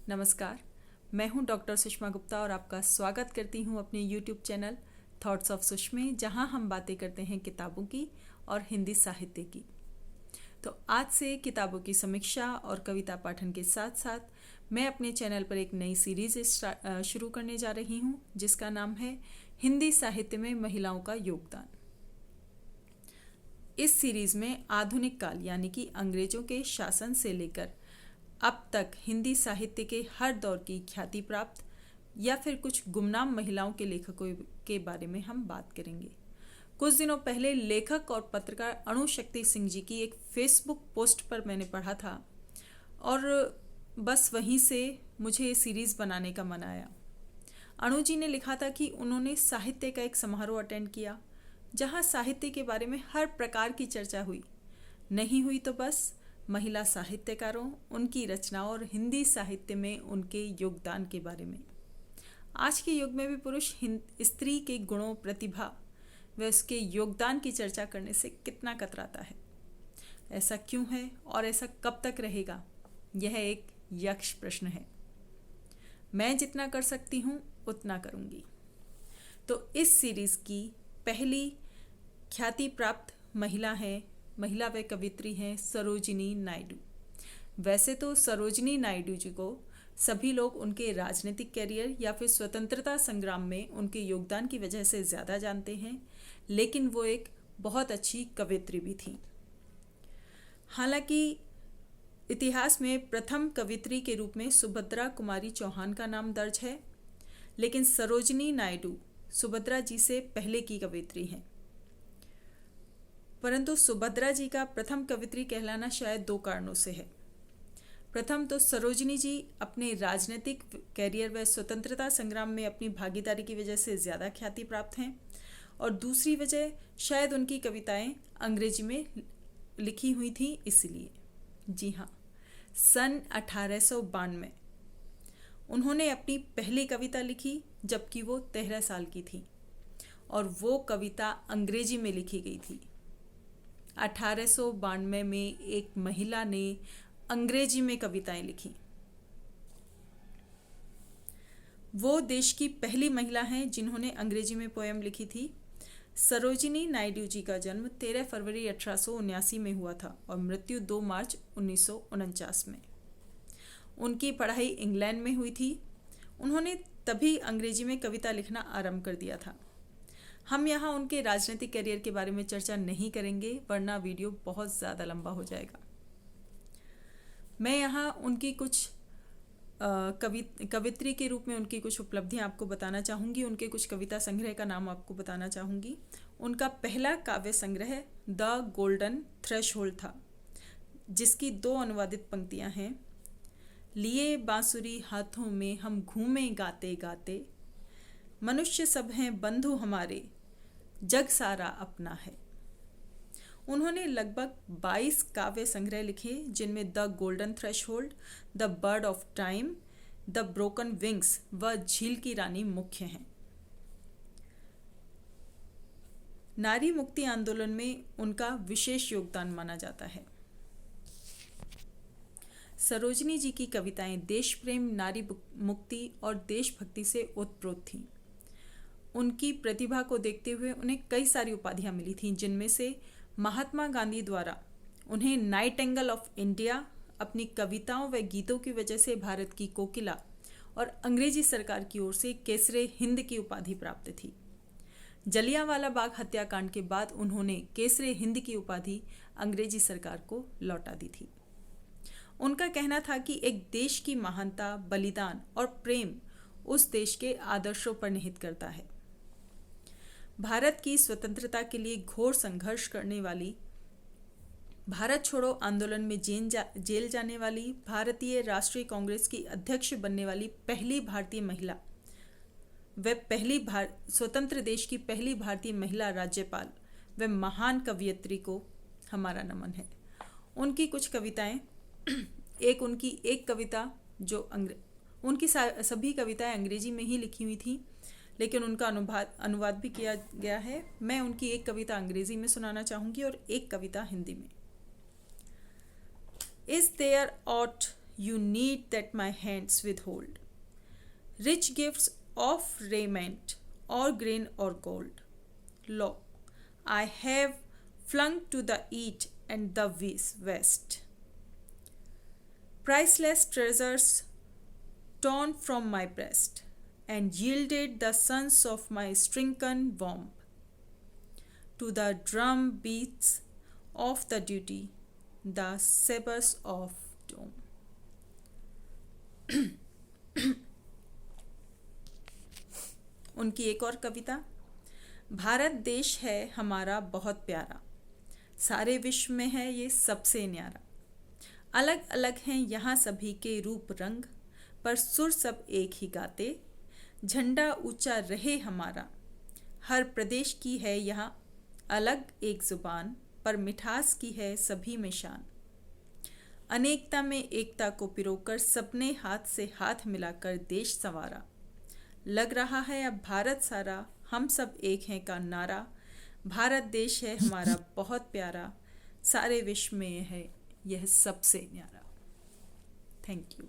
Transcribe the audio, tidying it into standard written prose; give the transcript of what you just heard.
नमस्कार, मैं हूं डॉक्टर सुषमा गुप्ता और आपका स्वागत करती हूं अपने YouTube चैनल थॉट्स ऑफ सुषमे, जहां हम बातें करते हैं किताबों की और हिंदी साहित्य की। तो आज से किताबों की समीक्षा और कविता पाठन के साथ साथ मैं अपने चैनल पर एक नई सीरीज शुरू करने जा रही हूं, जिसका नाम है हिंदी साहित्य में महिलाओं का योगदान। इस सीरीज में आधुनिक काल यानी कि अंग्रेजों के शासन से लेकर अब तक हिंदी साहित्य के हर दौर की ख्याति प्राप्त या फिर कुछ गुमनाम महिलाओं के लेखकों के बारे में हम बात करेंगे। कुछ दिनों पहले लेखक और पत्रकार अणु शक्ति सिंह जी की एक फेसबुक पोस्ट पर मैंने पढ़ा था और बस वहीं से मुझे ये सीरीज़ बनाने का मन आया। अणु जी ने लिखा था कि उन्होंने साहित्य का एक समारोह अटेंड किया जहाँ साहित्य के बारे में हर प्रकार की चर्चा हुई। नहीं हुई तो बस महिला साहित्यकारों, उनकी रचनाओं और हिंदी साहित्य में उनके योगदान के बारे में। आज के युग में भी पुरुष स्त्री के गुणों, प्रतिभा व उसके योगदान की चर्चा करने से कितना कतराता है। ऐसा क्यों है और ऐसा कब तक रहेगा, यह एक यक्ष प्रश्न है। मैं जितना कर सकती हूँ उतना करूँगी। तो इस सीरीज़ की पहली ख्याति प्राप्त महिला व कवित्री हैं सरोजिनी नायडू। वैसे तो सरोजिनी नायडू जी को सभी लोग उनके राजनीतिक कैरियर या फिर स्वतंत्रता संग्राम में उनके योगदान की वजह से ज़्यादा जानते हैं, लेकिन वो एक बहुत अच्छी कवित्री भी थी। हालांकि इतिहास में प्रथम कवित्री के रूप में सुभद्रा कुमारी चौहान का नाम दर्ज है, लेकिन सरोजिनी नायडू सुभद्रा जी से पहले की कवित्री हैं। परंतु सुभद्रा जी का प्रथम कवित्री कहलाना शायद दो कारणों से है। प्रथम तो सरोजिनी जी अपने राजनीतिक कैरियर व स्वतंत्रता संग्राम में अपनी भागीदारी की वजह से ज़्यादा ख्याति प्राप्त हैं, और दूसरी वजह शायद उनकी कविताएं अंग्रेजी में लिखी हुई थी इसलिए। जी हाँ, सन 1892 उन्होंने अपनी पहली कविता लिखी जबकि वो 13 साल की थी, और वो कविता अंग्रेजी में लिखी गई थी। 1892 में एक महिला ने अंग्रेजी में कविताएं लिखी। वो देश की पहली महिला हैं जिन्होंने अंग्रेजी में पोएम लिखी थी। सरोजिनी नायडू जी का जन्म 13 फरवरी 1879 में हुआ था और मृत्यु 2 मार्च 1949 में। उनकी पढ़ाई इंग्लैंड में हुई थी। उन्होंने तभी अंग्रेजी में कविता लिखना आरंभ कर दिया था। हम यहाँ उनके राजनीतिक करियर के बारे में चर्चा नहीं करेंगे, वरना वीडियो बहुत ज़्यादा लंबा हो जाएगा। मैं यहाँ उनकी कुछ कवित्री के रूप में उनकी कुछ उपलब्धियाँ आपको बताना चाहूँगी। उनके कुछ कविता संग्रह का नाम आपको बताना चाहूँगी। उनका पहला काव्य संग्रह द गोल्डन थ्रेशहोल्ड था, जिसकी 2 अनुवादित पंक्तियाँ हैं। लिए बांसुरी हाथों में हम घूमे गाते गाते, मनुष्य सब हैं बंधु हमारे, जग सारा अपना है। उन्होंने लगभग 22 काव्य संग्रह लिखे, जिनमें the golden threshold, the bird of time, the broken wings व झील की रानी मुख्य हैं। नारी मुक्ति आंदोलन में उनका विशेष योगदान माना जाता है। सरोजिनी जी की कविताएं देश प्रेम, नारी मुक्ति और देशभक्ति से ओतप्रोत थीं। उनकी प्रतिभा को देखते हुए उन्हें कई सारी उपाधियां मिली थीं, जिनमें से महात्मा गांधी द्वारा उन्हें नाइटेंगल ऑफ इंडिया, अपनी कविताओं व गीतों की वजह से भारत की कोकिला, और अंग्रेजी सरकार की ओर से केसरे हिंद की उपाधि प्राप्त थी। जलियांवाला बाग हत्याकांड के बाद उन्होंने केसरे हिंद की उपाधि अंग्रेजी सरकार को लौटा दी थी। उनका कहना था कि एक देश की महानता, बलिदान और प्रेम उस देश के आदर्शों पर निहित करता है। भारत की स्वतंत्रता के लिए घोर संघर्ष करने वाली, भारत छोड़ो आंदोलन में जेल जाने वाली, भारतीय राष्ट्रीय कांग्रेस की अध्यक्ष बनने वाली पहली भारतीय महिला, व स्वतंत्र देश की पहली भारतीय महिला राज्यपाल व महान कवयित्री को हमारा नमन है। उनकी कुछ कविताएं, उनकी एक कविता जो उनकी सभी कविताएं अंग्रेजी में ही लिखी हुई थी, लेकिन उनका अनुवाद भी किया गया है। मैं उनकी एक कविता अंग्रेजी में सुनाना चाहूँगी और एक कविता हिंदी में। Is there aught you need that my hands withhold. Rich gifts of raiment, or grain or gold. Lo, I have flung to the east and the west. Priceless treasures torn from my breast, and yielded the sons of my stricken womb to the drum beats of the duty, the sabers of doom. उनकी एक और कविता। भारत देश है हमारा बहुत प्यारा, सारे विश्व में है ये सबसे न्यारा। अलग अलग हैं यहाँ सभी के रूप रंग, पर सुर सब एक ही गाते। झंडा ऊंचा रहे हमारा, हर प्रदेश की है यहाँ अलग एक जुबान, पर मिठास की है सभी में शान। अनेकता में एकता को पिरोकर सबने हाथ से हाथ मिलाकर देश संवारा। लग रहा है अब भारत सारा हम सब एक हैं का नारा। भारत देश है हमारा बहुत प्यारा, सारे विश्व में है यह सबसे न्यारा। Thank you.